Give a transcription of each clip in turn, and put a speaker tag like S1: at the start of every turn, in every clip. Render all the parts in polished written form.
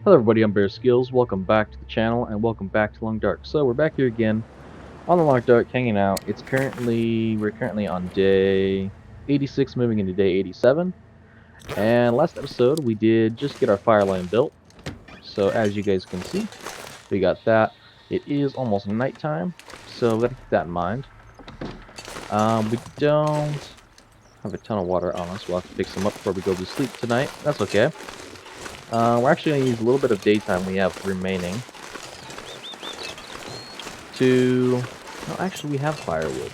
S1: Hello everybody, I'm Bear Skills. Welcome back to the channel and welcome back to Long Dark. So we're back here again on the Long Dark hanging out. We're currently on day 86 moving into day 87. And last episode we did just get our fire line built. So as you guys can see, we got that. It is almost nighttime, so we gotta keep that in mind. We don't have a ton of water on us. We'll have to pick some up before we go to sleep tonight. That's okay. We're actually going to use a little bit of daytime we have remaining to... No, actually, we have firewood.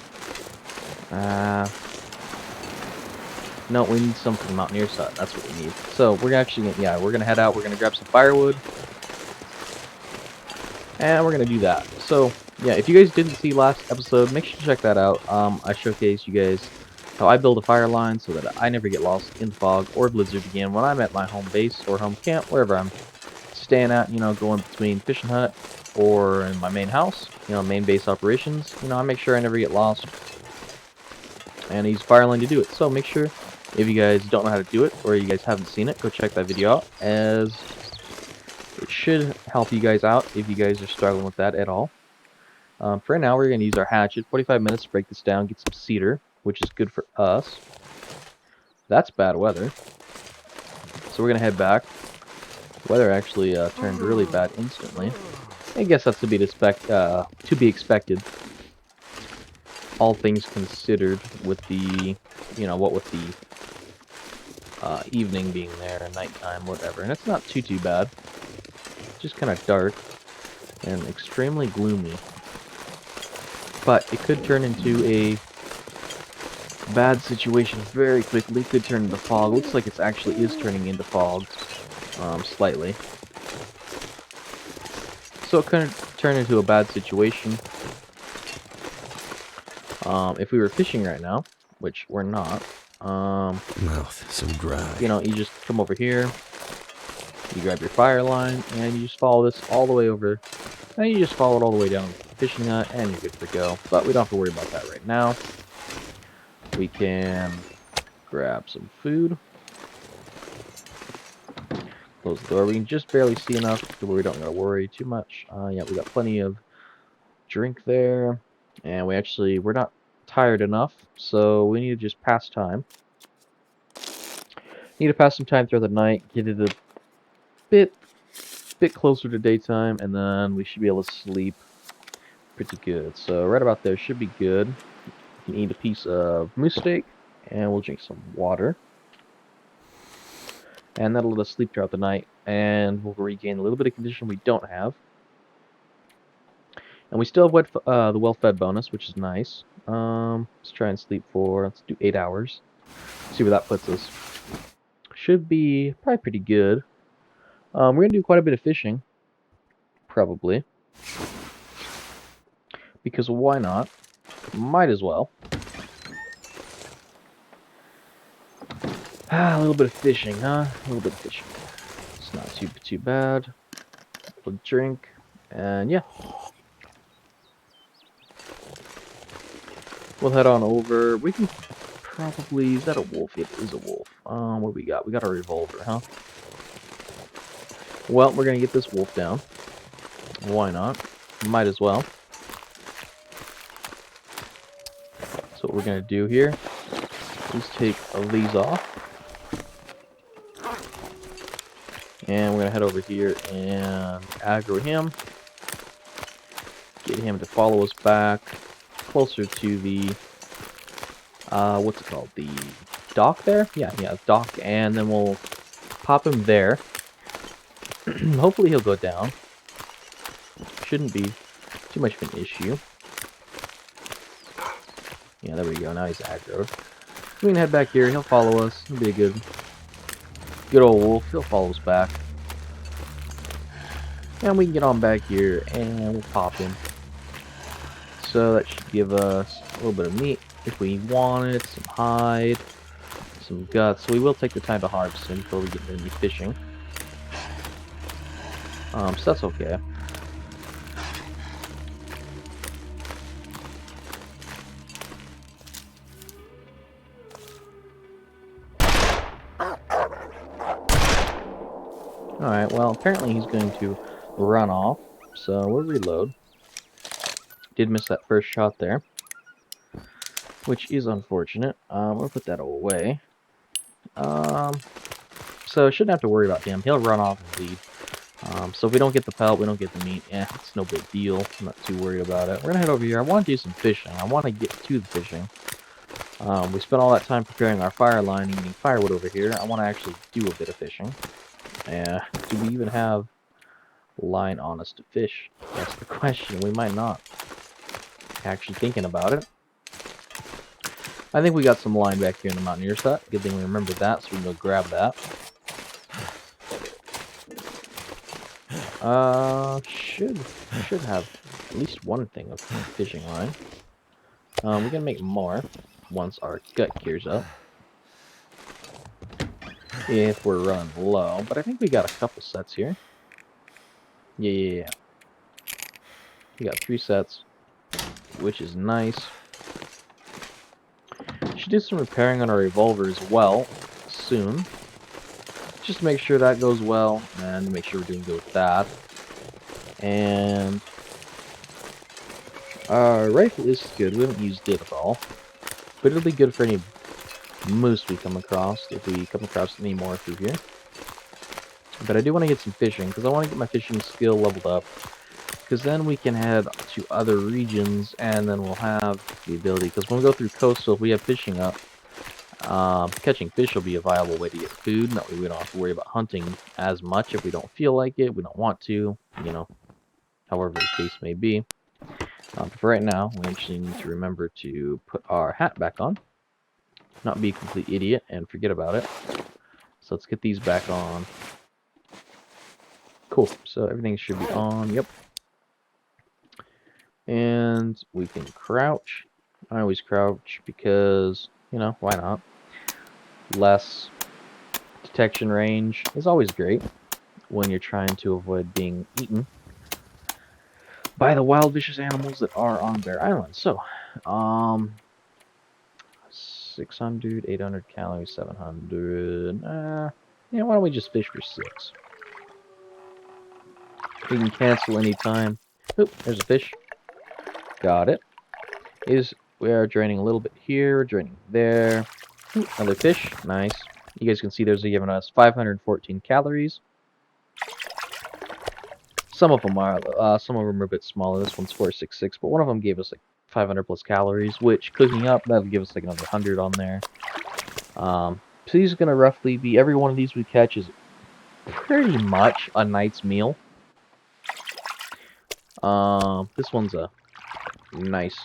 S1: No, we need some from the Mountaineer side. That's what we need. So, we're actually... Yeah, we're going to head out. We're going to grab some firewood. And we're going to do that. So, yeah, if you guys didn't see last episode, make sure to check that out. I showcased you guys how I build a fire line so that I never get lost in fog or blizzard again when I'm at my home base or home camp, wherever I'm staying at, going between fishing hut or in my main house, main base operations. I make sure I never get lost, and I use Fireline to do it. So make sure, if you guys don't know how to do it, or you guys haven't seen it, go check that video out, as it should help you guys out if you guys are struggling with that at all. For right now, we're going to use our hatchet, 45 minutes to break this down, get some cedar, which is good for us. That's bad weather. So we're going to head back. Weather actually turned really bad instantly. I guess that's to be expected. All things considered, with the, what with the evening being there and nighttime, whatever. And it's not too bad. It's just kind of dark and extremely gloomy. But it could turn into a bad situation very quickly. Could turn into fog. Looks like it actually is turning into fog, slightly. So it could turn into a bad situation. If we were fishing right now, which we're not,
S2: mouth so dry.
S1: You just come over here, you grab your fire line, and you just follow this all the way over, and you just follow it all the way down to the fishing hut, and you're good to go. But we don't have to worry about that right now. We can grab some food, close the door. We can just barely see enough to where we don't gotta worry too much. Yeah, we got plenty of drink there, and we're not tired enough, so we need to just pass time. Need to pass some time throughout the night, get it a bit closer to daytime, and then we should be able to sleep pretty good. So right about there should be good. You can eat a piece of moose steak, and we'll drink some water. And that'll let us sleep throughout the night, and we'll regain a little bit of condition we don't have. And we still have the well-fed bonus, which is nice. Let's try and sleep let's do 8 hours. See where that puts us. Should be probably pretty good. We're going to do quite a bit of fishing. Probably. Because why not? Might as well. A little bit of fishing, huh? A little bit of fishing. It's not too bad. A little drink. And yeah. We'll head on over. We can probably... Is that a wolf? It is a wolf. What do we got? We got a revolver, huh? Well, we're gonna get this wolf down. Why not? Might as well. So what we're gonna do here is take these off. And we're gonna head over here and aggro him. Get him to follow us back closer to the what's it called? The dock there? Yeah, dock, and then we'll pop him there. Hopefully he'll go down. Shouldn't be too much of an issue. Yeah, there we go. Now he's aggroed. We can head back here. He'll follow us. He'll be a good old wolf. He'll follow us back. And we can get on back here and we'll pop him. So that should give us a little bit of meat if we want it, some hide, some guts. So we will take the time to harvest him before we get into fishing. So that's okay. Alright, Alright, well, apparently he's going to run off, so we'll reload. Did miss that first shot there, which is unfortunate. We'll put that away. So shouldn't have to worry about him. He'll run off and leave. So if we don't get the pelt, we don't get the meat. It's no big deal. I'm not too worried about it. We're gonna head over here. I want to do some fishing. I want to get to the fishing. We spent all that time preparing our fire line and eating firewood over here. I want to actually do a bit of fishing. Do we even have line on us to fish? That's the question. We might not. Actually thinking about it. I think we got some line back here in the Mountaineer set. Good thing we remembered that, so we can go grab that. Should have at least one thing of fishing line. We're gonna make more once our gut gears up. If we're running low, but I think we got a couple sets here. Yeah. We got 3 sets, which is nice. Should do some repairing on our revolver as well soon. Just to make sure that goes well, and make sure we're doing good with that. And our rifle is good. We haven't used it at all, but it'll be good for any moose we come across, if we come across any more through here. But I do want to get some fishing, because I want to get my fishing skill leveled up, because then we can head to other regions, and then we'll have the ability, because when we go through coastal, if we have fishing up, catching fish will be a viable way to get food, and that way we don't have to worry about hunting as much if we don't feel like it, we don't want to, you know, however the case may be. But for right now, we actually need to remember to put our hat back on, not be a complete idiot, and forget about it. So let's get these back on. Cool, so everything should be on, yep. And we can crouch. I always crouch because, you know, why not? Less detection range is always great when you're trying to avoid being eaten by the wild, vicious animals that are on Bear Island. So, 600, 800 calories, 700. Yeah, why don't we just fish for 6? We can cancel anytime. Oop, there's a fish. Got it. We are draining a little bit here, draining there. Ooh, another fish. Nice. You guys can see those are giving us 514 calories. Some of them are a bit smaller. This one's 466, but one of them gave us like 500 plus calories, which cooking up, that'll give us like another 100 on there. So these are going to roughly be, every one of these we catch is pretty much a night's meal. This one's a nice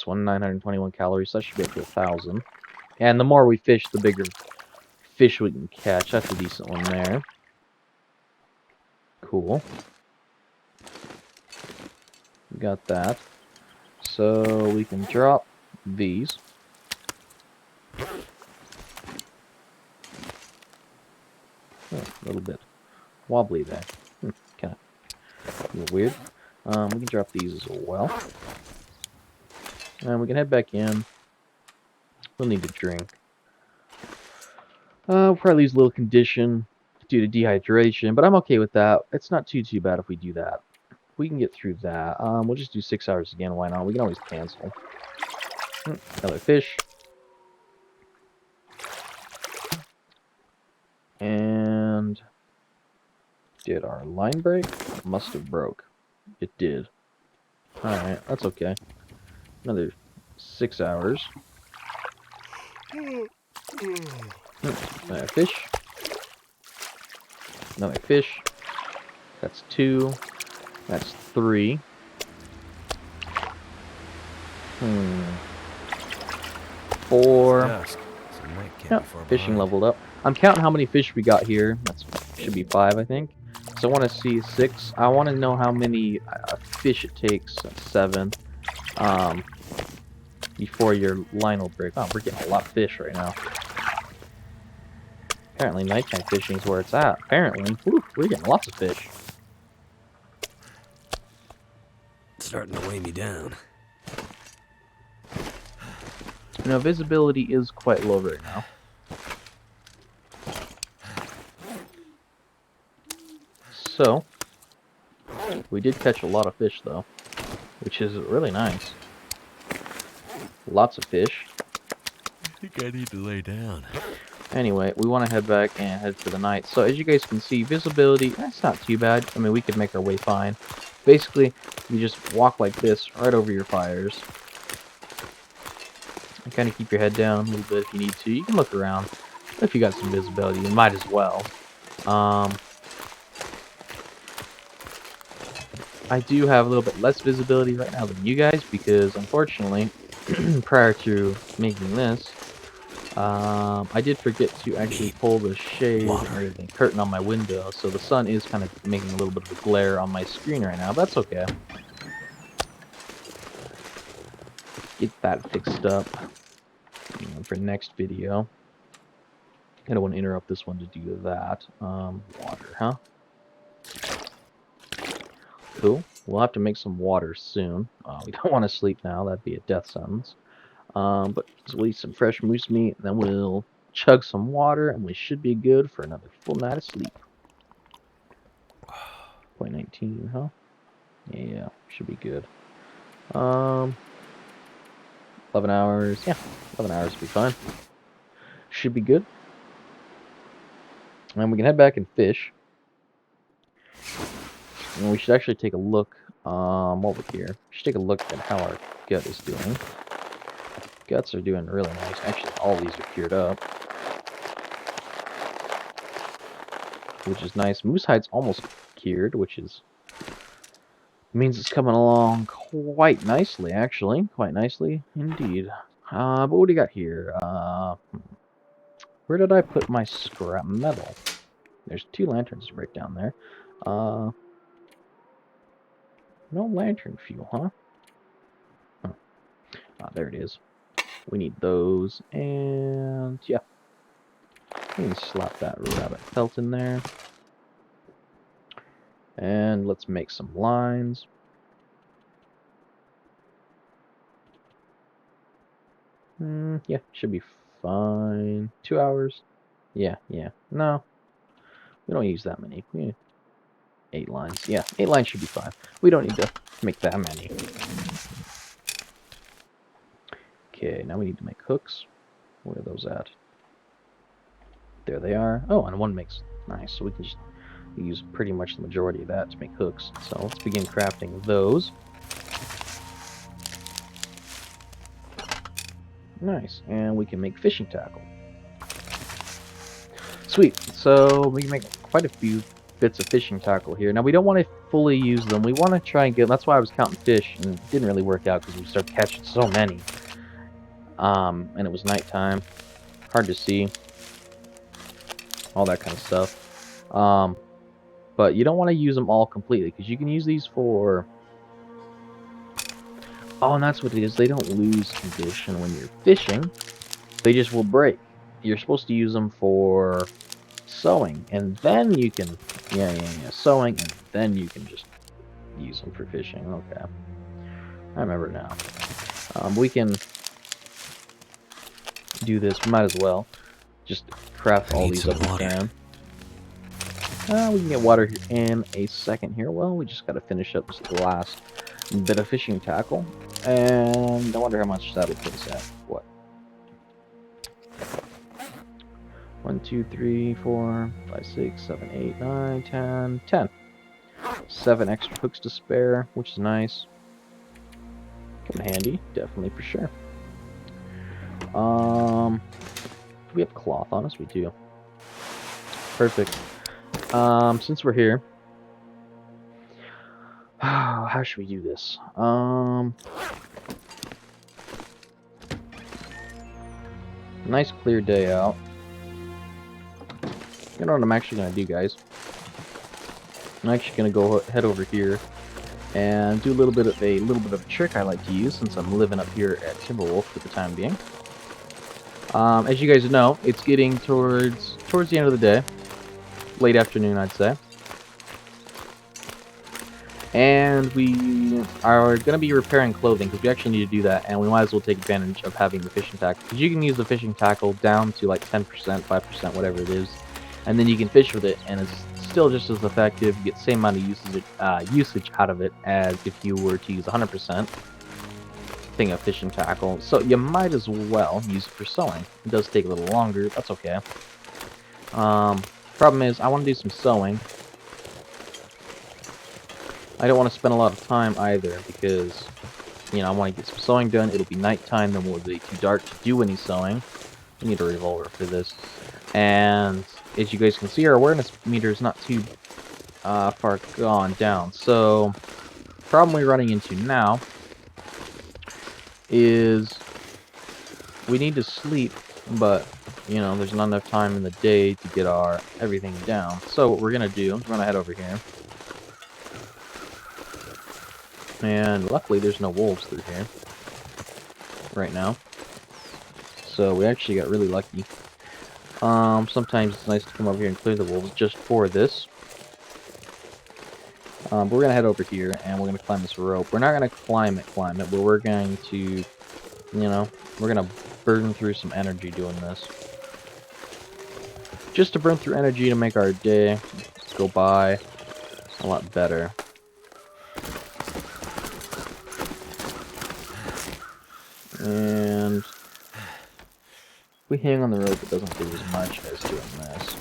S1: one, 921 calories, so that should be up to 1,000. And the more we fish, the bigger fish we can catch. That's a decent one there. Cool. We got that. So we can drop these. Oh, a little bit wobbly there. Kind of a little weird. We can drop these as well. And we can head back in. We'll need to drink. We'll probably lose a little condition due to dehydration, but I'm okay with that. It's not too bad if we do that. We can get through that. We'll just do 6 hours again. Why not? We can always cancel. Another fish. And did our line break? Must have broke. It did. Alright, that's okay. Another 6 hours. Another fish. Another fish. That's 2. That's 3. 4. Yep, fishing leveled up. I'm counting how many fish we got here. That should be 5, I think. So I want to see 6. I want to know how many fish it takes. 7. Before your line will break. Oh, we're getting a lot of fish right now. Apparently nighttime fishing is where it's at. Apparently. Woo, we're getting lots of fish.
S2: It's starting to weigh me down.
S1: You know, visibility is quite low right now. So, we did catch a lot of fish, though, which is really nice. Lots of fish.
S2: I think I need to lay down.
S1: Anyway, we want to head back and head for the night. So as you guys can see, visibility, that's not too bad. I mean, we could make our way fine. Basically, you just walk like this right over your fires. And kind of keep your head down a little bit if you need to. You can look around. If you got some visibility, you might as well. I do have a little bit less visibility right now than you guys because, unfortunately, prior to making this, I did forget to actually pull the shade or the curtain on my window, so the sun is kind of making a little bit of a glare on my screen right now. That's okay. Get that fixed up for next video. I don't want to interrupt this one to do that. Water, huh? Cool. We'll have to make some water soon. We don't want to sleep now. That'd be a death sentence. But we'll eat some fresh moose meat, and then we'll chug some water, and we should be good for another full night of sleep. 0.19, huh? Yeah, should be good. 11 hours. Yeah, 11 hours will be fine. Should be good. And we can head back and fish. And we should actually take a look while we're here. We should take a look at how our gut is doing. Guts are doing really nice. Actually, all these are cured up, which is nice. Moose hide's almost cured, which means it's coming along quite nicely, actually. Quite nicely indeed. But what do we got here? Where did I put my scrap metal? There's 2 lanterns right down there. No lantern fuel, huh? There it is. We need those, and yeah. We can slap that rabbit pelt in there. And let's make some lines. Yeah, should be fine. 2 hours? Yeah. No, we don't use that many. 8 lines. Yeah, 8 lines should be fine. We don't need to make that many. Okay, now we need to make hooks. Where are those at? There they are. Oh, and one makes... Nice, so we can just use pretty much the majority of that to make hooks. So let's begin crafting those. Nice, and we can make fishing tackle. Sweet, so we can make quite a few bits of fishing tackle here. Now we don't want to fully use them. We want to try and get... That's why I was counting fish, and it didn't really work out because we started catching so many. And it was nighttime. Hard to see. All that kind of stuff. But you don't want to use them all completely, because you can use these for... Oh, and that's what it is. They don't lose condition when you're fishing. They just will break. You're supposed to use them for sewing, and then you can... Yeah. Sewing, and then you can just use them for fishing. Okay. I remember now. We can do this. We might as well just craft all these up we can. We can get water here in a second here. Well, we just got to finish up this last bit of fishing tackle. And I wonder how much that'll put us at. What? 1, 2, 3, 4, 5, 6, 7, 8, 9, 10, 10. 7 extra hooks to spare, which is nice. Come handy, definitely for sure. Do we have cloth on us? We do. Perfect. Since we're here, how should we do this? Nice clear day out. You know what I'm actually gonna do, guys? I'm actually gonna go head over here and do a little bit of a trick I like to use since I'm living up here at Timberwolf for the time being. As you guys know, it's getting towards the end of the day, late afternoon, I'd say. And we are going to be repairing clothing, because we actually need to do that, and we might as well take advantage of having the fishing tackle. Because you can use the fishing tackle down to like 10%, 5%, whatever it is, and then you can fish with it, and it's still just as effective. You get the same amount of usage out of it as if you were to use 100% thing of fishing tackle. So you might as well use it for sewing. It does take a little longer. That's okay. Problem is, I want to do some sewing. I don't want to spend a lot of time either because, you know, I want to get some sewing done. It'll be nighttime, then it will be too dark to do any sewing. I need a revolver for this. And as you guys can see, our awareness meter is not too far gone down. So, the problem we're running into now is we need to sleep, but, you know, there's not enough time in the day to get our everything down. So what we're going to do, we're going to head over here. And luckily there's no wolves through here right now. So we actually got really lucky. Sometimes it's nice to come over here and clear the wolves just for this. But we're going to head over here and we're going to climb this rope. We're not going to climb it, but we're going to, you know, we're going to burn through some energy doing this. Just to burn through energy to make our day go by a lot better. And if we hang on the rope, it doesn't do as much as doing this.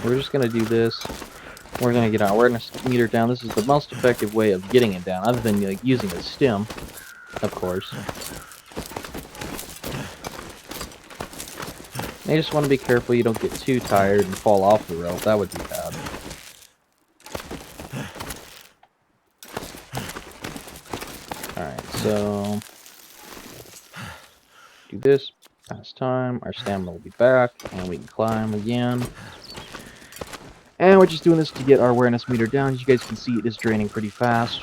S1: We're just going to do this. We're going to get our awareness meter down. This is the most effective way of getting it down, other than like using a stem, of course. You just want to be careful you don't get too tired and fall off the rope. That would be bad. Alright, so do this. Pass time. Our stamina will be back, and we can climb again. And we're just doing this to get our awareness meter down. As you guys can see, it is draining pretty fast.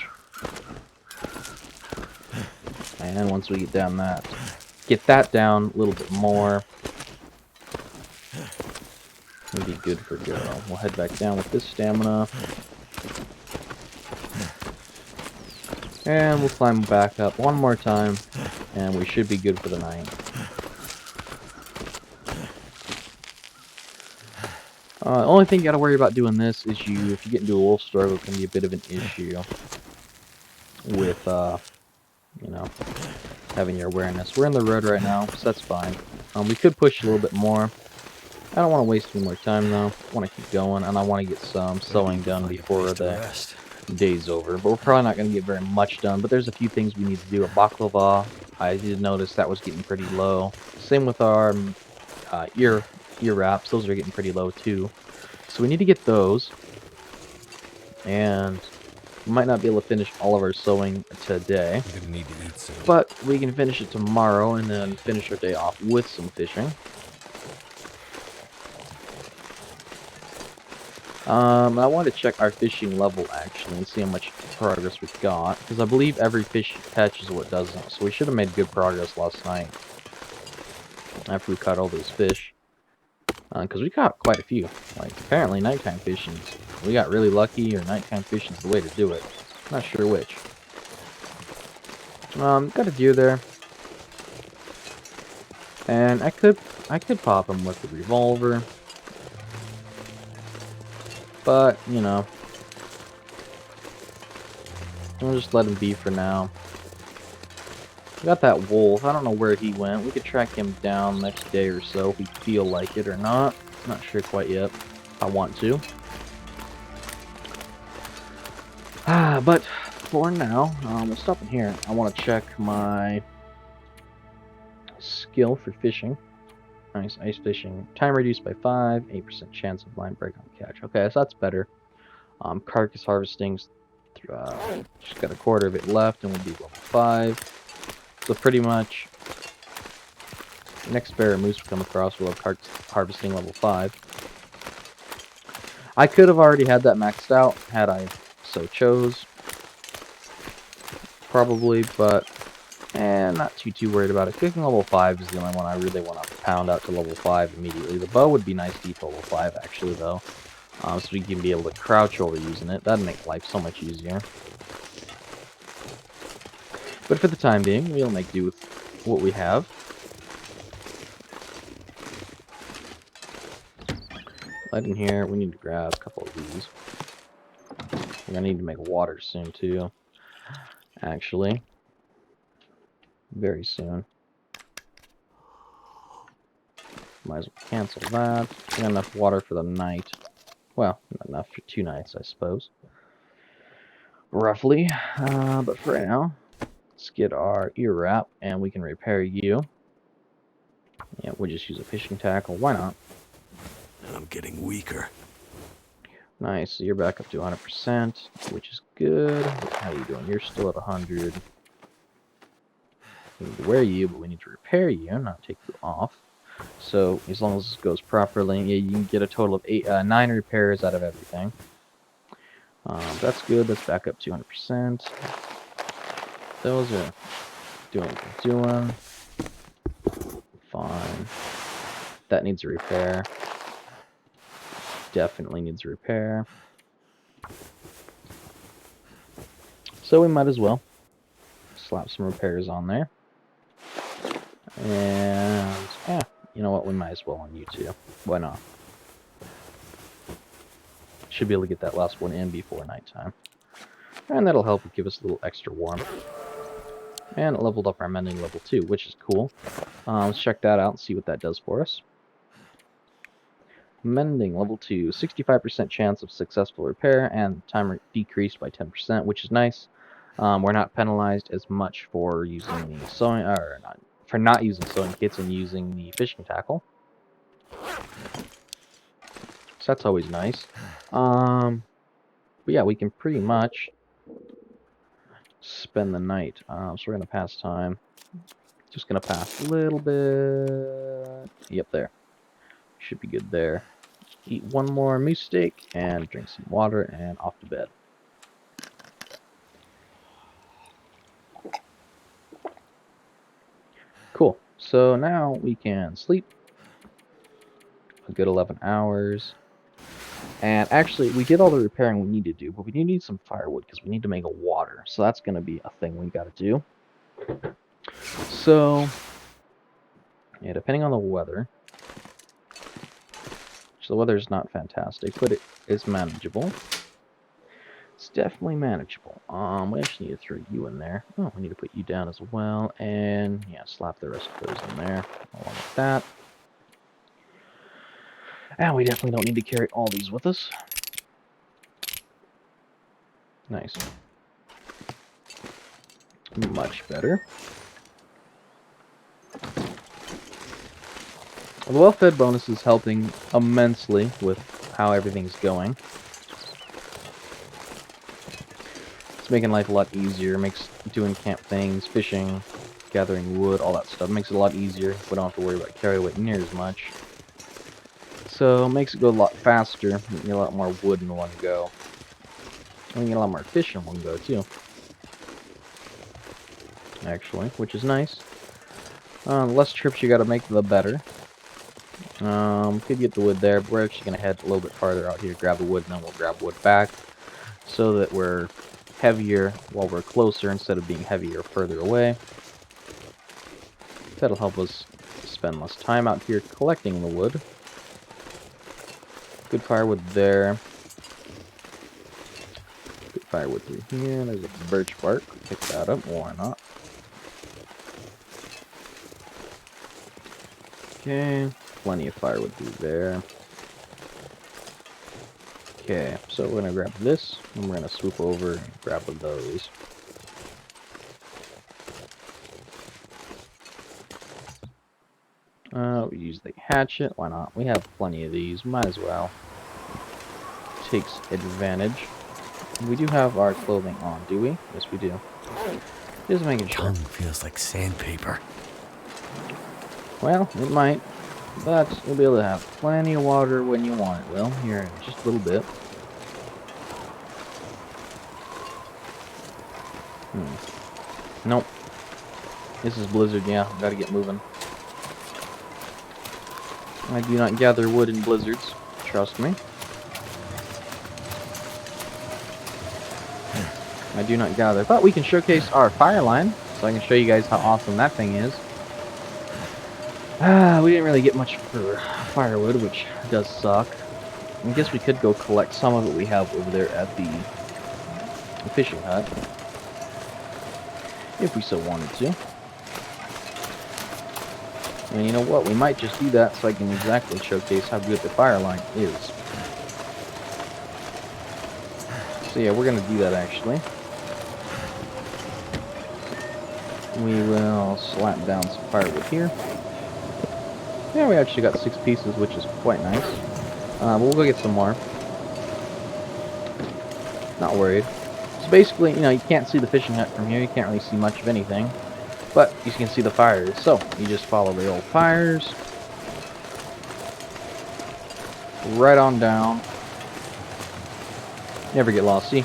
S1: And once we get that down a little bit more, we'll be good for go. We'll head back down with this stamina. And we'll climb back up one more time, and we should be good for the night. The only thing you gotta worry about doing this is if you get into a wolf struggle, it can be a bit of an issue with, you know, having your awareness. We're in the road right now, so that's fine. We could push a little bit more. I don't want to waste any more time, though. I want to keep going, and I want to get some sewing done before the day's over. But we're probably not going to get very much done, but there's a few things we need to do. A baklava, I did notice that was getting pretty low. Same with our ear wraps. Those are getting pretty low, too. So we need to get those. And we might not be able to finish all of our sewing today.
S2: You're gonna need to eat soon.
S1: But we can finish it tomorrow and then finish our day off with some fishing. I want to check our fishing level, actually, and see how much progress we've got. Because I believe every fish catches what doesn't. So we should have made good progress last night. After we caught all those fish. Because we caught quite a few. Like, apparently nighttime fishing. We got really lucky, or nighttime fishing is the way to do it. Not sure which. Got a deer there. And I could pop him with the revolver. But, you know, we'll just let him be for now. We got that wolf. I don't know where he went. We could track him down next day or so if we feel like it or not. Not sure quite yet. I want to. But for now, we'll stop in here. I want to check my skill for fishing. Nice, ice fishing. Time reduced by 5, 8% chance of line break on catch. Okay, so that's better. Carcass harvesting, just got a quarter of it left and we'll be level 5. So pretty much, next bear or moose we come across will have carcass harvesting level 5. I could have already had that maxed out had I so chose. Probably, but not too worried about it. Cooking level 5 is the only one I really want to pound out to level 5 immediately. The bow would be nice to eat level 5 actually though. So we can be able to crouch while we're using it. That'd make life so much easier. But for the time being, we'll make do with what we have. Light in here. We need to grab a couple of these. We're gonna need to make water soon too. Actually, very soon. Might as well cancel that. We got enough water for the night. Well, not enough for 2 nights, I suppose. Roughly. But for now, let's get our ear wrap, and we can repair you. Yeah, we'll just use a fishing tackle. Why not?
S2: I'm getting weaker.
S1: Nice. So you're back up to 100%, which is good. How you doing? You're still at 100. We need to wear you, but we need to repair you, not take you off. So as long as this goes properly, yeah, you can get a total of 9 repairs out of everything. That's good. Let's back up to 100%. Those are doing what they're doing. Fine. That needs a repair. Definitely needs a repair. So we might as well slap some repairs on there. And yeah, you know what? We might as well on you too. Why not? Should be able to get that last one in before nighttime. And that'll help give us a little extra warmth. And it leveled up our mending level 2, which is cool. Let's check that out and see what that does for us. Mending level 2, 65% chance of successful repair, and timer decreased by 10%, which is nice. We're not penalized as much for using the sewing, or not, for not using sewing kits and using the fishing tackle. So that's always nice. But yeah, we can pretty much spend the night. So we're gonna pass time. Just gonna pass a little bit. Yep, there. Should be good there. Eat one more moose steak and drink some water and off to bed. Cool. So now we can sleep a good 11 hours. And actually, we did all the repairing we need to do, but we need some firewood because we need to make a water. So that's going to be a thing we got to do. So, yeah, depending on the weather. So the weather's not fantastic, but it is manageable. It's definitely manageable. We actually need to throw you in there. Oh, we need to put you down as well. And, yeah, slap the rest of those in there along with that. And we definitely don't need to carry all these with us. Nice. Much better. The well-fed bonus is helping immensely with how everything's going. It's making life a lot easier. Makes doing camp things, fishing, gathering wood, all that stuff makes it a lot easier. We don't have to worry about carry weight near as much. So it makes it go a lot faster. You can get a lot more wood in one go. And you get a lot more fish in one go too. Actually, which is nice. The less trips you gotta make, the better. Could get the wood there, but we're actually gonna head a little bit farther out here, grab the wood, and then we'll grab wood back. So that we're heavier while we're closer instead of being heavier further away. That'll help us spend less time out here collecting the wood. Good firewood there. Good firewood through here. There's a birch bark. Pick that up. Why not? Okay. Plenty of firewood through there. Okay, so we're going to grab this, and we're going to swoop over and grab one of those. We use the hatchet. Why not? We have plenty of these. Might as well. Takes advantage. We do have our clothing on, do we? Yes, we do. Just making sure.
S2: Tongue feels like sandpaper.
S1: Well, it might. But you'll be able to have plenty of water when you want it, Will. Here in just a little bit. Nope. This is Blizzard, yeah. Gotta get moving. I do not gather wood in blizzards. Trust me. I do not gather. But we can showcase our fire line. so I can show you guys how awesome that thing is. We didn't really get much for firewood, which does suck. I guess we could go collect some of it we have over there at the fishing hut, if we so wanted to. And you know what? We might just do that so I can exactly showcase how good the fire line is. So yeah, we're going to do that actually. We will slap down some firewood here. Yeah, we actually got 6 pieces, which is quite nice. But we'll go get some more. Not worried. So basically, you know, you can't see the fishing hut from here. You can't really see much of anything. But you can see the fires. So, you just follow the old fires. Right on down. Never get lost. See, you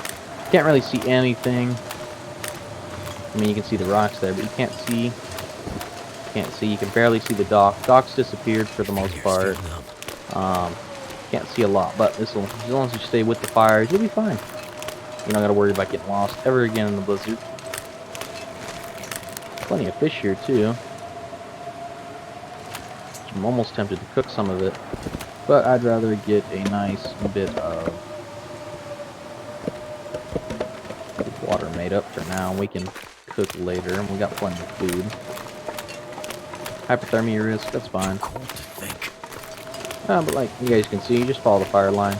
S1: can't really see anything. I mean, you can see the rocks there, but you can't see. You can barely see the dock. Dock's disappeared for the most part. Can't see a lot, but as long as you stay with the fires, you'll be fine. You don't gotta worry about getting lost ever again in the blizzard. Plenty of fish here too. I'm almost tempted to cook some of it, but I'd rather get a nice bit of water made up for now. We can cook later, and we got plenty of food. Hypothermia risk, that's fine.
S2: Cold to think.
S1: But like you guys can see, you just follow the fire line.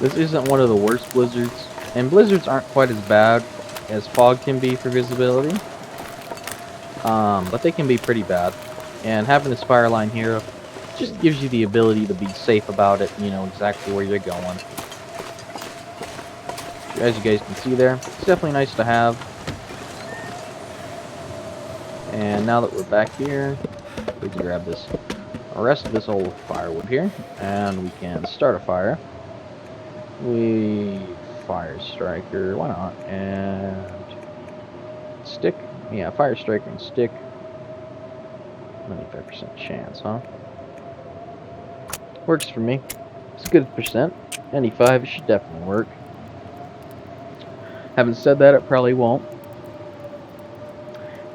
S1: This isn't one of the worst blizzards, and blizzards aren't quite as bad as fog can be for visibility. But they can be pretty bad. And having this fire line here just gives you the ability to be safe about it, you know exactly where you're going. As you guys can see there, it's definitely nice to have. And now that we're back here, we can grab this rest of this old firewood here, and we can start a fire. Fire striker, why not? And stick, yeah, fire striker and stick. 95% chance, huh? Works for me. It's a good percent. 95, it should definitely work. Having said that, it probably won't.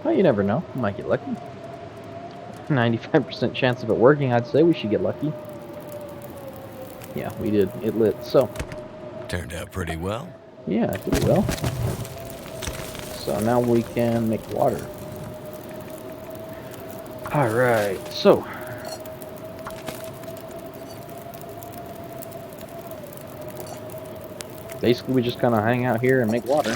S1: Well, you never know. You might get lucky. 95% chance of it working, I'd say we should get lucky. Yeah, we did. It lit, so.
S2: Turned out pretty well.
S1: Yeah, pretty well. So now we can make water. Alright, so. Basically, we just kind of hang out here and make water.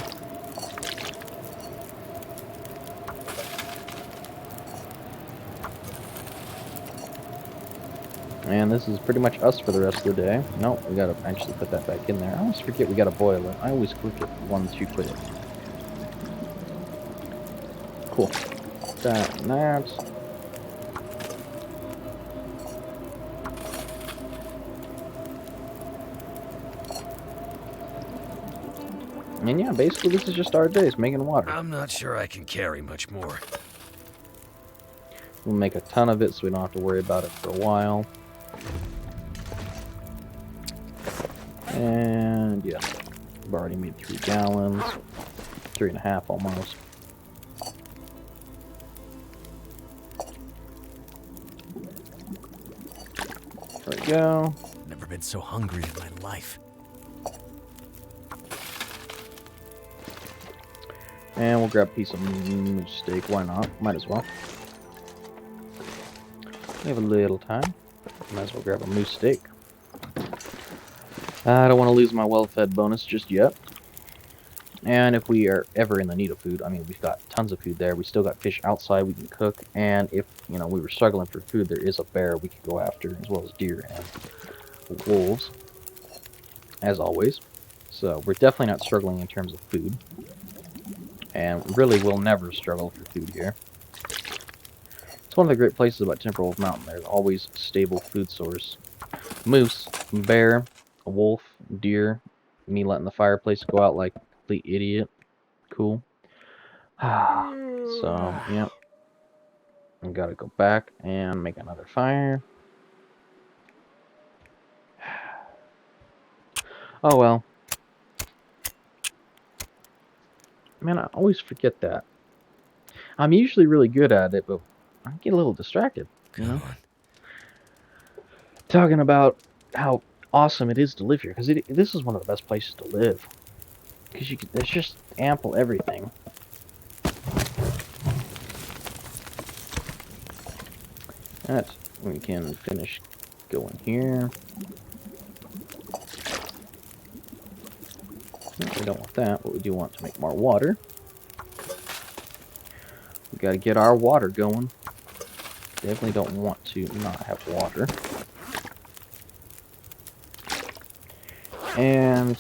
S1: And this is pretty much us for the rest of the day. Nope, we gotta actually put that back in there. I always forget we gotta boil it. I always click it once you put it. Cool. That and that. And yeah, basically this is just our days, making water.
S2: I'm not sure I can carry much more.
S1: We'll make a ton of it so we don't have to worry about it for a while. And yeah, I've already made 3 gallons, 3.5 almost. There we go.
S2: Never been so hungry in my life.
S1: And we'll grab a piece of moose steak. Why not? Might as well. We have a little time. Might as well grab a moose steak. I don't want to lose my well-fed bonus just yet. And if we are ever in the need of food, I mean, we've got tons of food there. We still got fish outside we can cook. And if, you know, we were struggling for food, there is a bear we could go after, as well as deer and wolves, as always. So we're definitely not struggling in terms of food. And really will never struggle for food here. It's one of the great places about Timberwolf Mountain. There's always a stable food source. Moose, bear, a wolf, deer, me letting the fireplace go out like a complete idiot. Cool. So, yeah. I gotta go back and make another fire. Oh well. Man, I always forget that. I'm usually really good at it, but I get a little distracted, you
S2: Come
S1: know?
S2: on.
S1: Talking about how awesome it is to live here, because this is one of the best places to live. Because there's just ample everything. That's, we can finish going here. No, we don't want that, but we do want to make more water. We gotta get our water going. Definitely don't want to not have water. And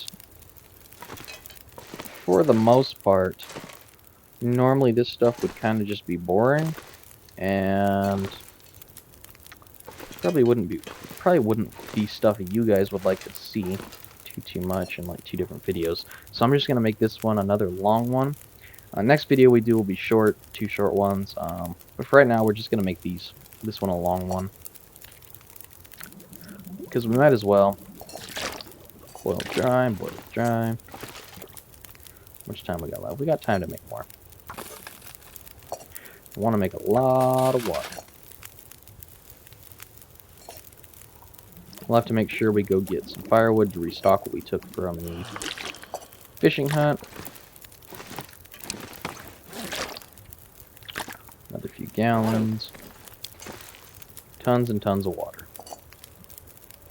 S1: for the most part, normally this stuff would kind of just be boring, and probably wouldn't be stuff that you guys would like to see too much in like 2 different videos. So I'm just gonna make this one another long one. Next video we do will be short, 2 short ones. But for right now, we're just gonna make this one a long one, because we might as well boil it dry, boil it dry. How much time we got left? We got time to make more. I want to make a lot of water. We'll have to make sure we go get some firewood to restock what we took from the fishing hut. Another few gallons. Tons and tons of water.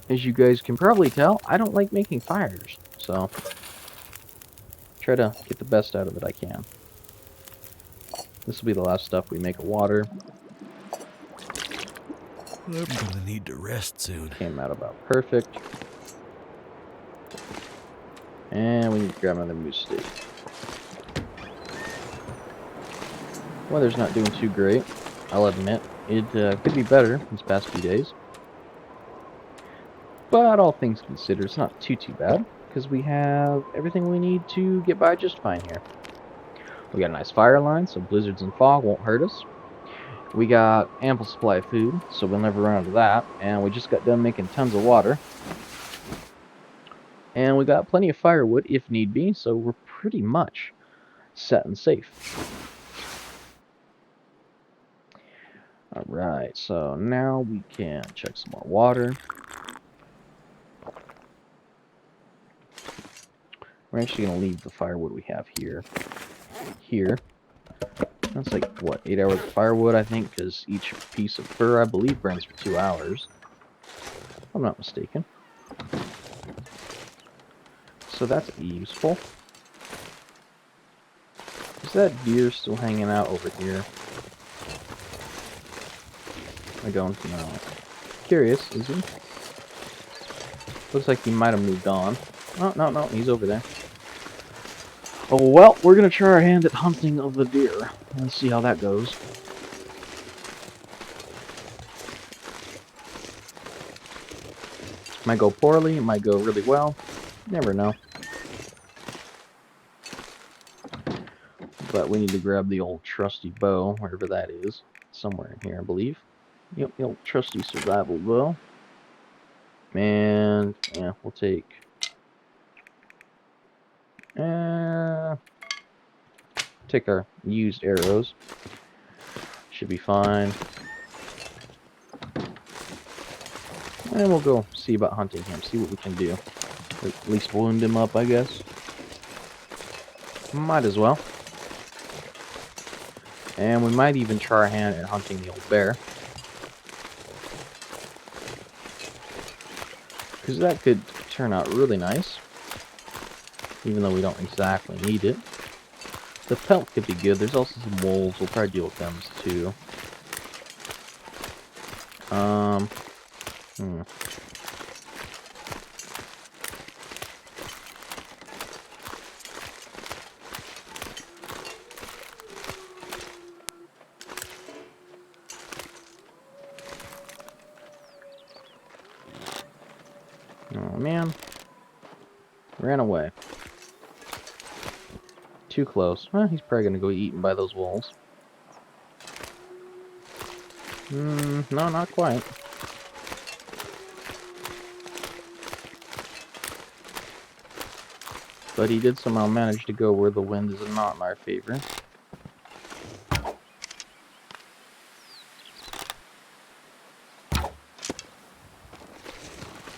S1: As you guys can probably tell, I don't like making fires, so try to get the best out of it I can. This will be the last stuff we make of water.
S2: I'm gonna need to rest soon.
S1: Came out about perfect. And we need to grab another moose steak. Weather's not doing too great, I'll admit. It could be better these past few days. But all things considered, it's not too bad, because we have everything we need to get by just fine here. We got a nice fire line, so blizzards and fog won't hurt us. We got ample supply of food, so we'll never run out of that. And we just got done making tons of water. And we got plenty of firewood if need be, so we're pretty much set and safe. Alright, so now we can check some more water. We're actually going to leave the firewood we have here. That's like, what, 8 hours of firewood, I think, because each piece of fur, I believe, burns for 2 hours. If I'm not mistaken. So that's useful. Is that deer still hanging out over here? I don't know. Curious, is he? Looks like he might have moved on. Oh, no, he's over there. Oh, well, we're going to try our hand at hunting of the deer. Let's see how that goes. Might go poorly, it might go really well. Never know. But we need to grab the old trusty bow, wherever that is. Somewhere in here, I believe. Yep, the old trusty survival bow. And, yeah, we'll take... take our used arrows. Should be fine. And we'll go see about hunting him, see what we can do. At least wound him up, I guess. Might as well. And we might even try our hand at hunting the old bear. Because that could turn out really nice. Even though we don't exactly need it. The pelt could be good. There's also some wolves. We'll probably deal with them too. Oh man. Ran away. Too close. Well, he's probably gonna go eaten by those wolves. No, not quite. But he did somehow manage to go where the wind is not in our favor.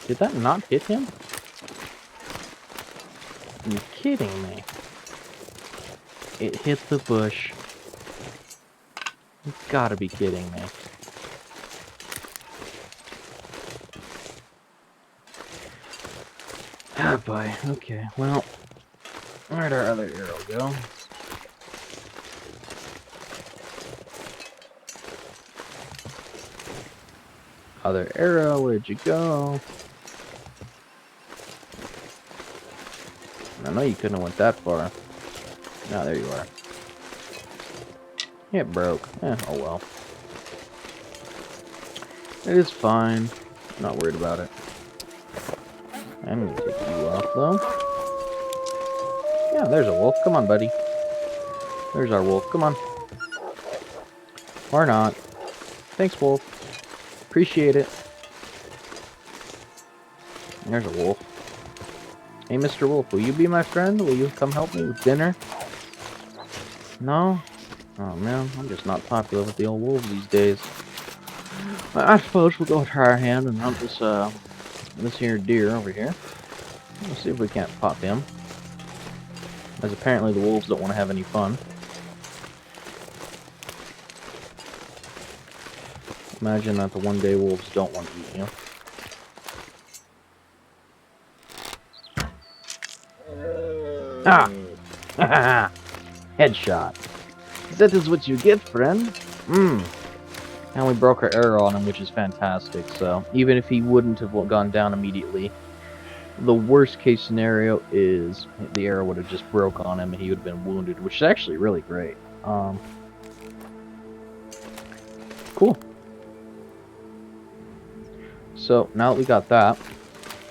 S1: Did that not hit him? Are you kidding me? It hit the bush. You gotta be kidding me. Ah, boy. Okay, well, where'd our other arrow go? Other arrow, where'd you go? I know you couldn't have went that far. No, there you are. It broke. Oh well. It is fine. I'm not worried about it. I'm gonna take you off, though. Yeah, there's a wolf. Come on, buddy. There's our wolf. Come on. Or not. Thanks, wolf. Appreciate it. There's a wolf. Hey, Mr. Wolf, will you be my friend? Will you come help me with dinner? No? Oh, man. I'm just not popular with the old wolves these days. I suppose we'll go try our hand and hunt this here deer over here. Let's see if we can't pop him. As apparently the wolves don't want to have any fun. Imagine that the one-day wolves don't want to eat you. Ah! Headshot. That is what you get, friend. And we broke our arrow on him, which is fantastic. So even if he wouldn't have gone down immediately, the worst case scenario is the arrow would have just broke on him and he would have been wounded, which is actually really great. Cool. So now that we got that,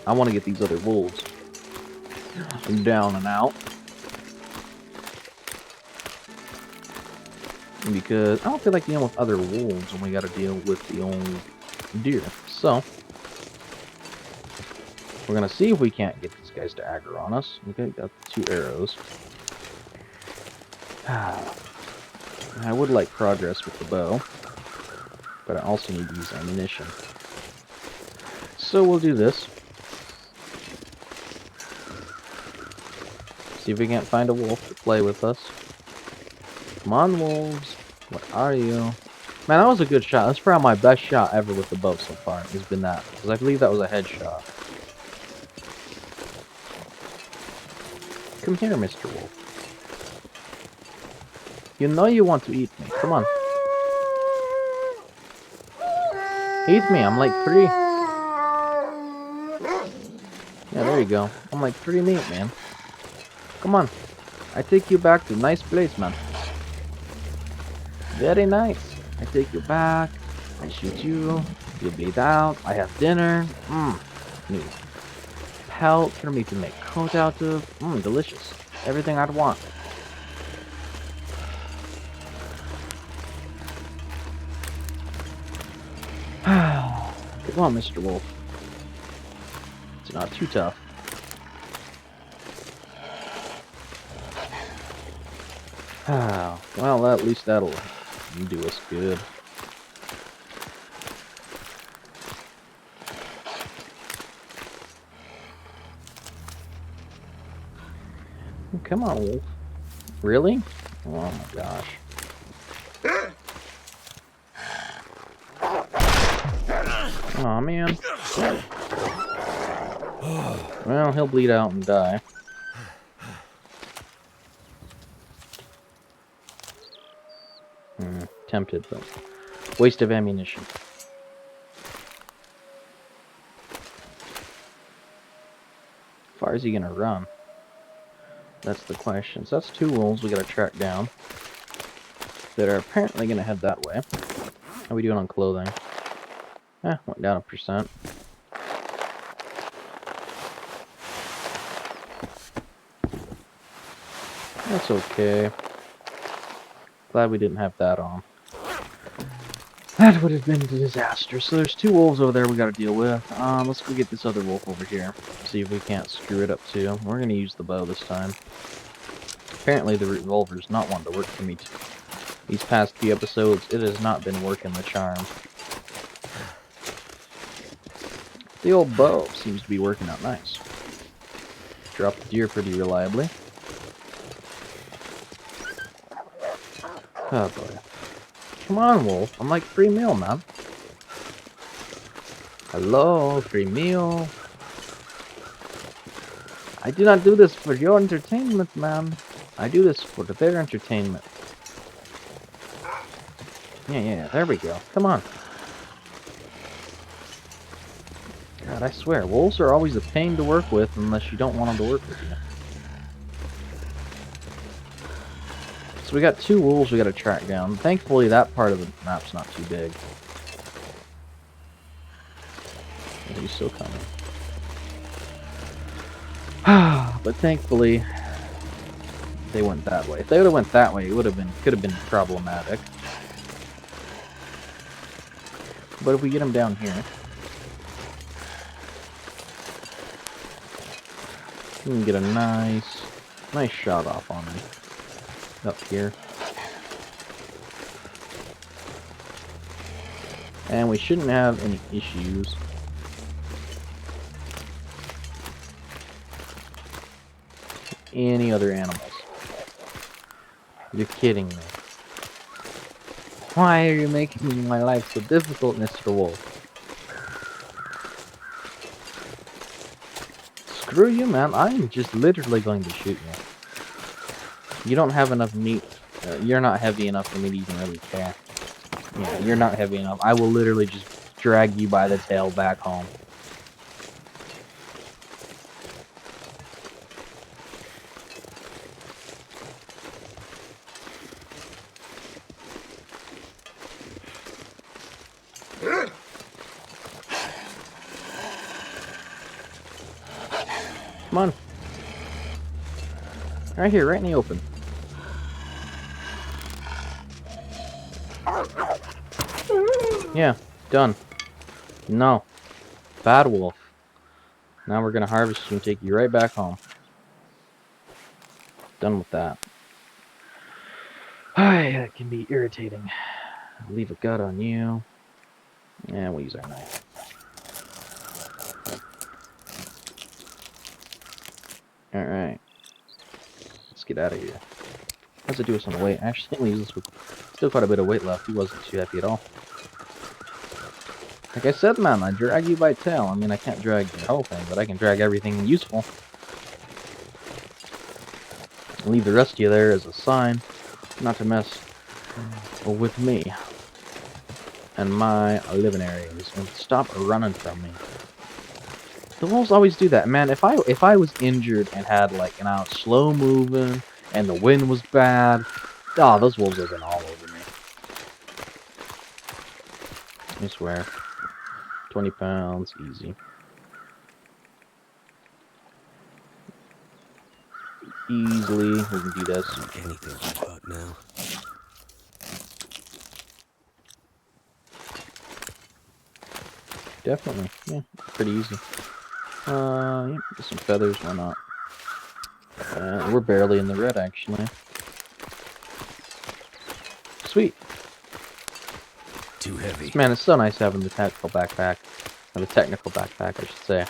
S1: I want to get these other wolves down and out. Because I don't feel like dealing with other wolves when we got to deal with the old deer. So we're gonna see if we can't get these guys to aggro on us. Okay, got 2 arrows. I would like progress with the bow, but I also need to use ammunition. So we'll do this. See if we can't find a wolf to play with us. Come on, wolves. What are you? Man, that was a good shot. That's probably my best shot ever with the bow so far. Has been that. Because I believe that was a headshot. Come here, Mr. Wolf. You know you want to eat me. Come on. Eat me. I'm like 3. Yeah, there you go. I'm like 3 meat, man. Come on. I take you back to a nice place, man. Very nice. I take you back. I shoot you. You bleed out. I have dinner. Need pelt for me to make coat out of. Delicious. Everything I'd want. Come on, Mr. Wolf. It's not too tough. Well, at least that'll do us good. Come on, Wolf. Really? Oh my gosh. Aw, man. Well, he'll bleed out and die. Tempted, but waste of ammunition. How far is he gonna run? That's the question. So that's 2 wolves we gotta track down that are apparently gonna head that way. How are we doing on clothing? Went down 1%. That's okay. Glad we didn't have that on. That would have been a disaster. So there's 2 wolves over there we gotta deal with. Let's go get this other wolf over here. See if we can't screw it up too. We're gonna use the bow this time. Apparently the revolver's not one to work for me these past few episodes. It has not been working the charm. The old bow seems to be working out nice. Drop the deer pretty reliably. Oh boy. Come on, wolf. I'm like free meal, man. Hello, free meal. I do not do this for your entertainment, man. I do this for their entertainment. Yeah, there we go. Come on. God, I swear, wolves are always a pain to work with unless you don't want them to work with you. So we got 2 wolves we gotta track down. Thankfully, that part of the map's not too big. He's still coming. But thankfully, they went that way. If they would have went that way, it could have been problematic. But if we get them down here, we can get a nice shot off on them up here. And we shouldn't have any issues. Any other animals. You're kidding me. Why are you making my life so difficult, Mr. Wolf? Screw you, man. I'm just literally going to shoot you. You don't have enough meat. You're not heavy enough for me to even really care. Yeah, you're not heavy enough. I will literally just drag you by the tail back home. Come on. Right here, right in the open. Yeah, done. No. Bad wolf. Now we're gonna harvest you and take you right back home. Done with that. That can be irritating. Leave a gut on you. And we'll use our knife. Alright. Let's get out of here. How's it do us on the weight? Actually, we use this with still quite a bit of weight left. He wasn't too happy at all. Like I said, man, I drag you by tail. I mean, I can't drag the whole thing, but I can drag everything useful. Leave the rest of you there as a sign not to mess with me and my living areas, and stop running from me. The wolves always do that, man. If I was injured and had like slow moving and the wind was bad, those wolves have been all over me. I swear. 20 pounds, easy. Easily, we can do this.
S2: Anything about now.
S1: Definitely, yeah, pretty easy. Yeah, get some feathers, why not? We're barely in the red, actually. Sweet.
S2: Too heavy.
S1: Man, it's so nice having the tactical backpack, or the technical backpack, I should say.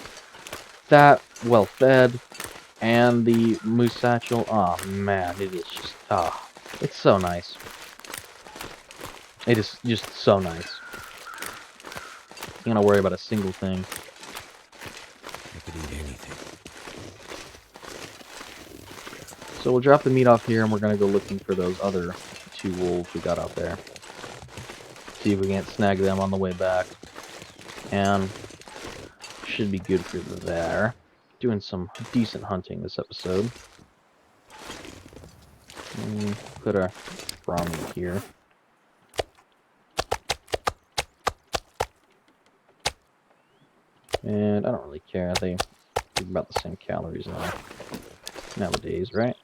S1: That, well fed, and the moose satchel. Oh man, it is just, it's so nice. It is just so nice. You don't worry about a single thing.
S2: I could eat anything.
S1: So we'll drop the meat off here, and we're gonna go looking for those other 2 wolves we got out there. See if we can't snag them on the way back. And should be good for there. Doing some decent hunting this episode. Put our raw meat here. And I don't really care. They give about the same calories nowadays, right?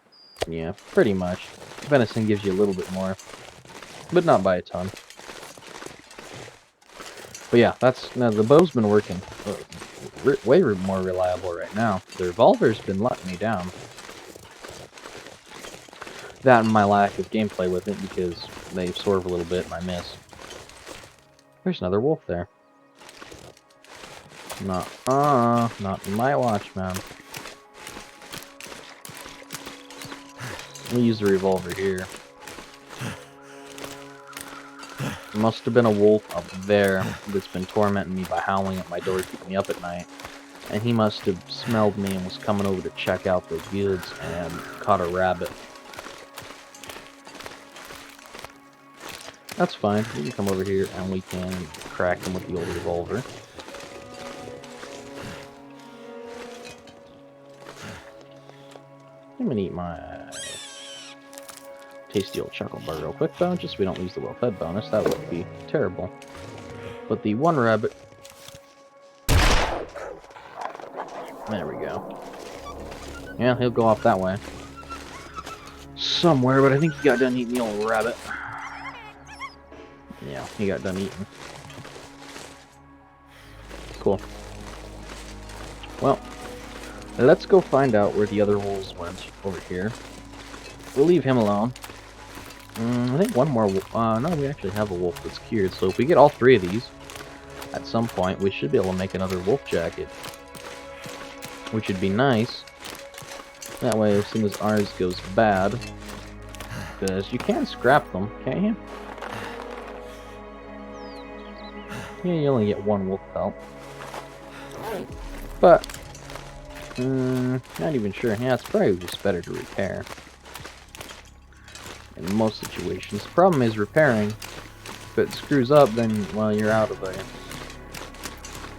S1: Yeah, pretty much. Venison gives you a little bit more, but not by a ton. But yeah, that's now the bow's been working way more reliable right now. The revolver's been letting me down. That and my lack of gameplay with it because they swerve a little bit and I miss. There's another wolf there. Not in my watch, man. Let me use the revolver here. Must have been a wolf up there that's been tormenting me by howling at my door, keeping me up at night. And he must have smelled me and was coming over to check out the goods and caught a rabbit. That's fine. We can come over here and we can crack him with the old revolver. I'm gonna eat my tasty old chocolate bar real quick, though, just so we don't lose the well-fed bonus. That would be terrible. But the one rabbit... There we go. Yeah, he'll go off that way. Somewhere, but I think he got done eating the old rabbit. Yeah, he got done eating. Cool. Well, let's go find out where the other wolves went over here. We'll leave him alone. I think one more wolf. No, we actually have a wolf that's cured, so if we get all three of these, at some point, we should be able to make another wolf jacket. Which would be nice. That way, as soon as ours goes bad, because you can scrap them, can't you? Yeah, you only get one wolf pelt. But, not even sure. Yeah, it's probably just better to repair. In most situations. The problem is repairing. If it screws up, then, well, you're out of the,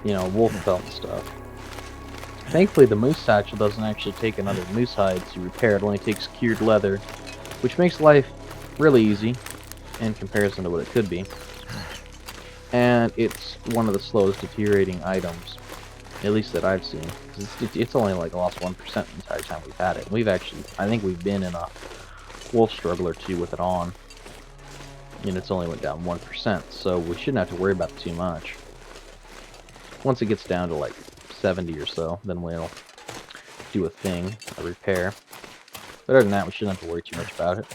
S1: you know, wolf pelt and stuff. Thankfully, the moose satchel doesn't actually take another moose hide to repair. It only takes cured leather, which makes life really easy in comparison to what it could be. And it's one of the slowest deteriorating items, at least that I've seen. It's only like lost 1% the entire time we've had it. We've actually, I think we've been in a wolf struggle or two with it on, and it's only went down 1%, so we shouldn't have to worry about it too much. Once it gets down to like 70 or so, then we'll do a thing, a repair. But other than that, we shouldn't have to worry too much about it.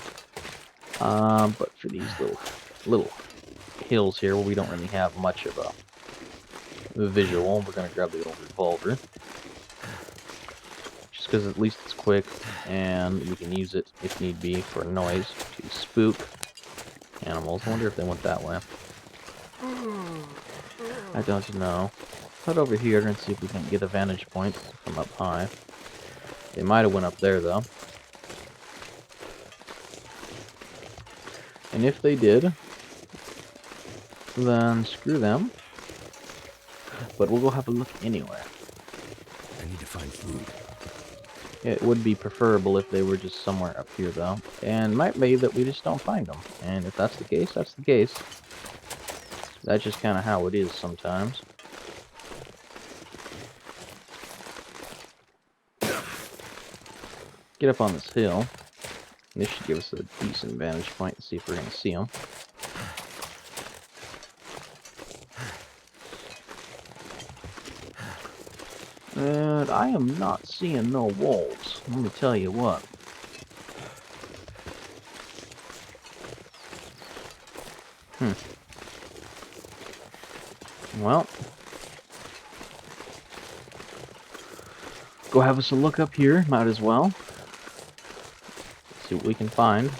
S1: But for these little hills here where we don't really have much of a visual, we're gonna grab the old revolver. Just because at least it's quick, and we can use it, if need be, for noise to spook animals. I wonder if they went that way. I don't know. Head over here and see if we can get a vantage point from up high. They might have went up there, though. And if they did, then screw them. But we'll go have a look anyway.
S2: I need to find food.
S1: It would be preferable if they were just somewhere up here, though. And might be that we just don't find them. And if that's the case, that's the case. That's just kind of how it is sometimes. Get up on this hill. This should give us a decent vantage point to see if we're going to see them. And I am not seeing no wolves. Let me tell you what. Well. Go have us a look up here. Might as well. See what we can find.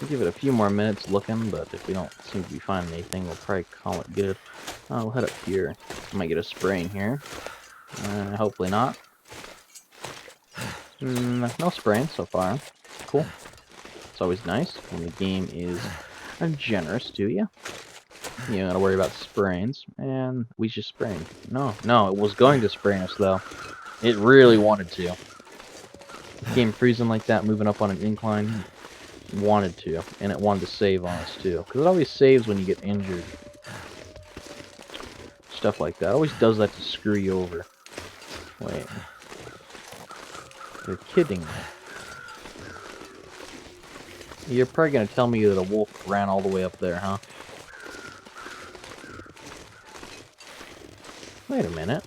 S1: We'll give it a few more minutes looking, but if we don't seem to be finding anything, we'll probably call it good. We'll head up here. Might get a spray in here. Hopefully not. No spraying so far. Cool. It's always nice when the game is generous to you. You don't gotta worry about sprains. And we just spraying. No, it was going to spray us though. It really wanted to. Game freezing like that, moving up on an incline, wanted to, and it wanted to save on us too, because it always saves when you get injured. Stuff like that. It always does that to screw you over. Wait. You're kidding me. You're probably gonna tell me that a wolf ran all the way up there, huh? Wait a minute.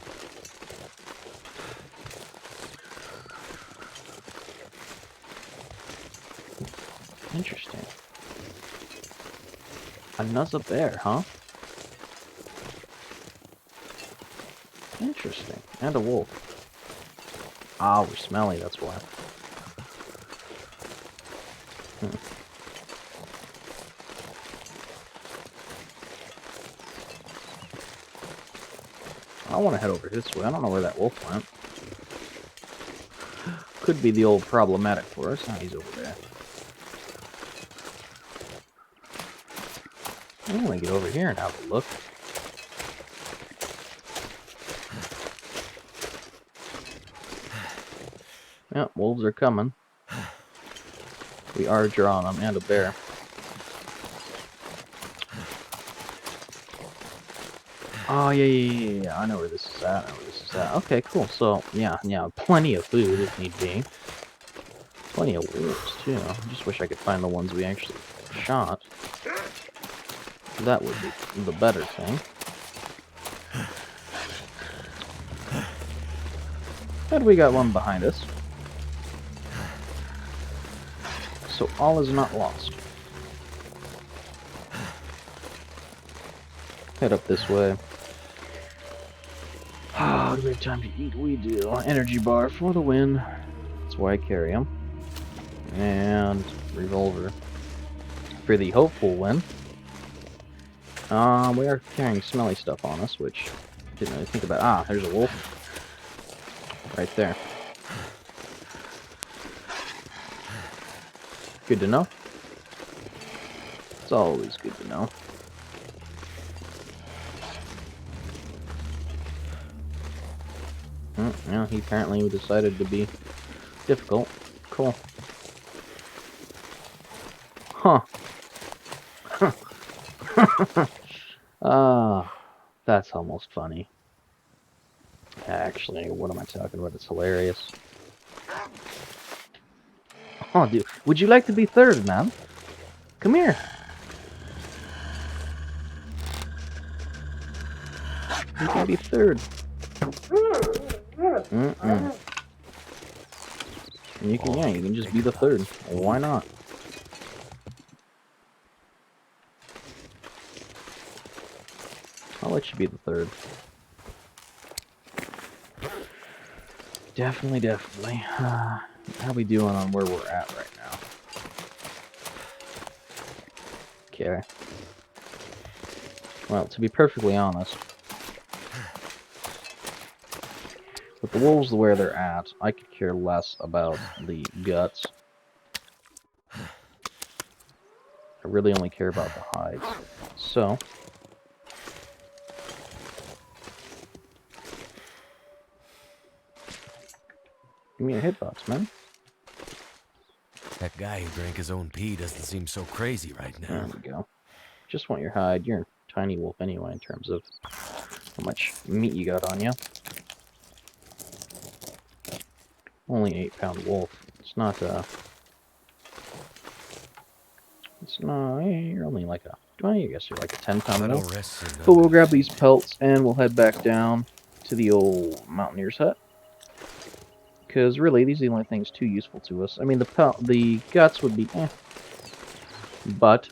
S1: Interesting. Another bear, huh? Interesting. And a wolf. Ah, we're smelly, that's why. I want to head over this way. I don't know where that wolf went. Could be the old problematic forest. Ah, he's over there. I want to get over here and have a look. Yeah, wolves are coming. We are drawing them, and a bear. Oh, yeah. I know where this is at. Okay, cool. So, yeah, plenty of food if need be. Plenty of wolves, too. I just wish I could find the ones we actually shot. That would be the better thing. And we got one behind us. So all is not lost. Head up this way. Ah, great time to eat. We do. Energy bar for the win. That's why I carry them. And revolver for the hopeful win. We are carrying smelly stuff on us, which I didn't really think about. Ah, there's a wolf. Right there. Good to know. It's always good to know. Yeah, he apparently decided to be difficult. Cool. Huh. That's almost funny. Actually, what am I talking about? It's hilarious. Oh, dude. Would you like to be third, man? Come here. You can be third. And you can just be the third. Why not? I'll let you be the third. Definitely. How we doing on where we're at right now? Okay. Well, to be perfectly honest, with the wolves where they're at, I could care less about the guts. I really only care about the hides. So, give me a hitbox, man.
S2: That guy who drank his own pee doesn't seem so crazy right now.
S1: There we go. Just want your hide. You're a tiny wolf anyway in terms of how much meat you got on you. Only 8-pound wolf. It's not, you're only like a, well, I guess you're like a 10-pound wolf. But we'll grab these pelts and we'll head back down to the old mountaineer's hut. Because really, these are the only things too useful to us. I mean, the guts would be, but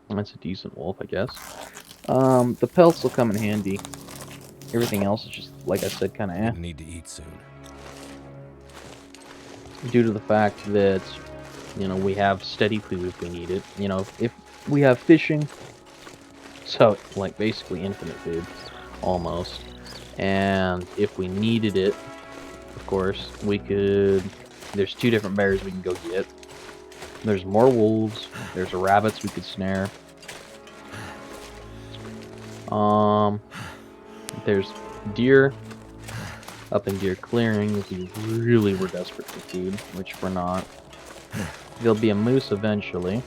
S1: that's a decent wolf, I guess. The pelts will come in handy. Everything else is just, like I said, kind of
S2: I need to eat soon.
S1: Due to the fact that, you know, we have steady food if we need it. You know, if we have fishing, so, like, basically infinite food, almost. And if we needed it, of course, we could, there's 2 different bears we can go get. There's more wolves, there's rabbits we could snare. There's deer up in deer clearing if we really were desperate for food, which we're not. There'll be a moose eventually.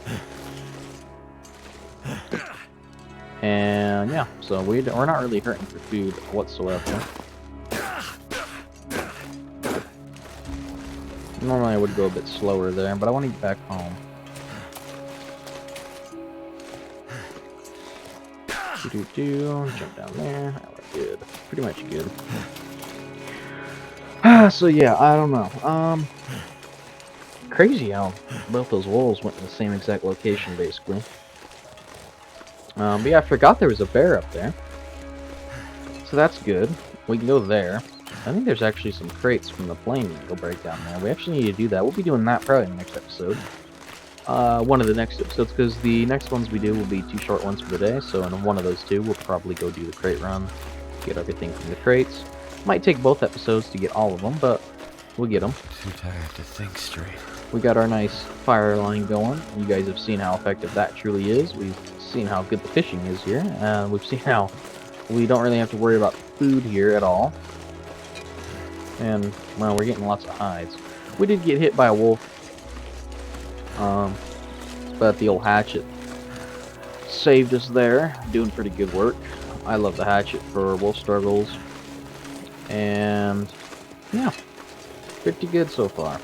S1: And yeah, so we're not really hurting for food whatsoever. Normally I would go a bit slower there, but I want to get back home. Jump down there. We're good. Pretty much good. So yeah, I don't know. Crazy how both those wolves went to the same exact location, basically. But yeah, I forgot there was a bear up there. So that's good. We can go there. I think there's actually some crates from the plane we can go break down there. We actually need to do that. We'll be doing that probably in the next episode. One of the next episodes, because the next ones we do will be 2 short ones for the day. So in one of those 2, we'll probably go do the crate run, get everything from the crates. Might take both episodes to get all of them, but we'll get them.
S2: Too tired to think straight.
S1: We got our nice fire line going. You guys have seen how effective that truly is. We've seen how good the fishing is here. We've seen how we don't really have to worry about food here at all. And, well, we're getting lots of hides. We did get hit by a wolf. But the old hatchet saved us there. Doing pretty good work. I love the hatchet for wolf struggles. And, yeah. Pretty good so far.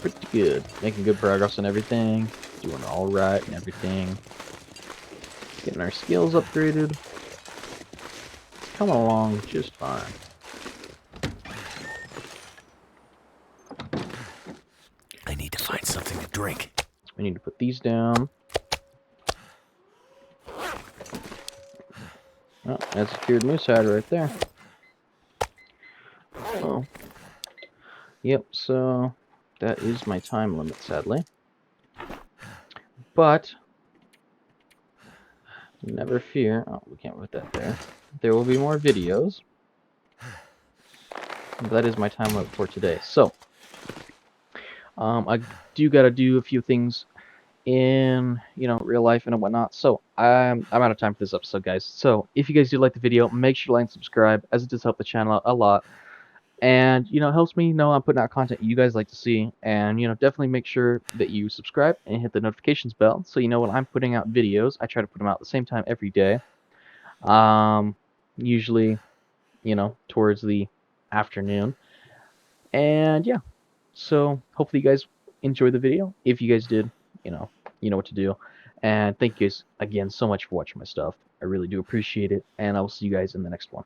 S1: Pretty good. Making good progress on everything. Doing alright and everything. Getting our skills upgraded. It's coming along just fine.
S2: I need to find something to drink.
S1: We need to put these down. Oh, that's a cured moose hide right there. Oh. Yep, so that is my time limit, sadly. But never fear. Oh, we can't put that there. There will be more videos. But that is my time limit for today. So, I do gotta do a few things in, real life and whatnot. So, I'm out of time for this episode, guys. So, if you guys do like the video, make sure to like and subscribe, as it does help the channel out a lot. And, it helps me know I'm putting out content you guys like to see. And, definitely make sure that you subscribe and hit the notifications bell so you know when I'm putting out videos. I try to put them out at the same time every day. Usually, towards the afternoon. And, yeah. So, hopefully you guys enjoyed the video. If you guys did, you know what to do. And thank you guys again so much for watching my stuff. I really do appreciate it. And I will see you guys in the next one.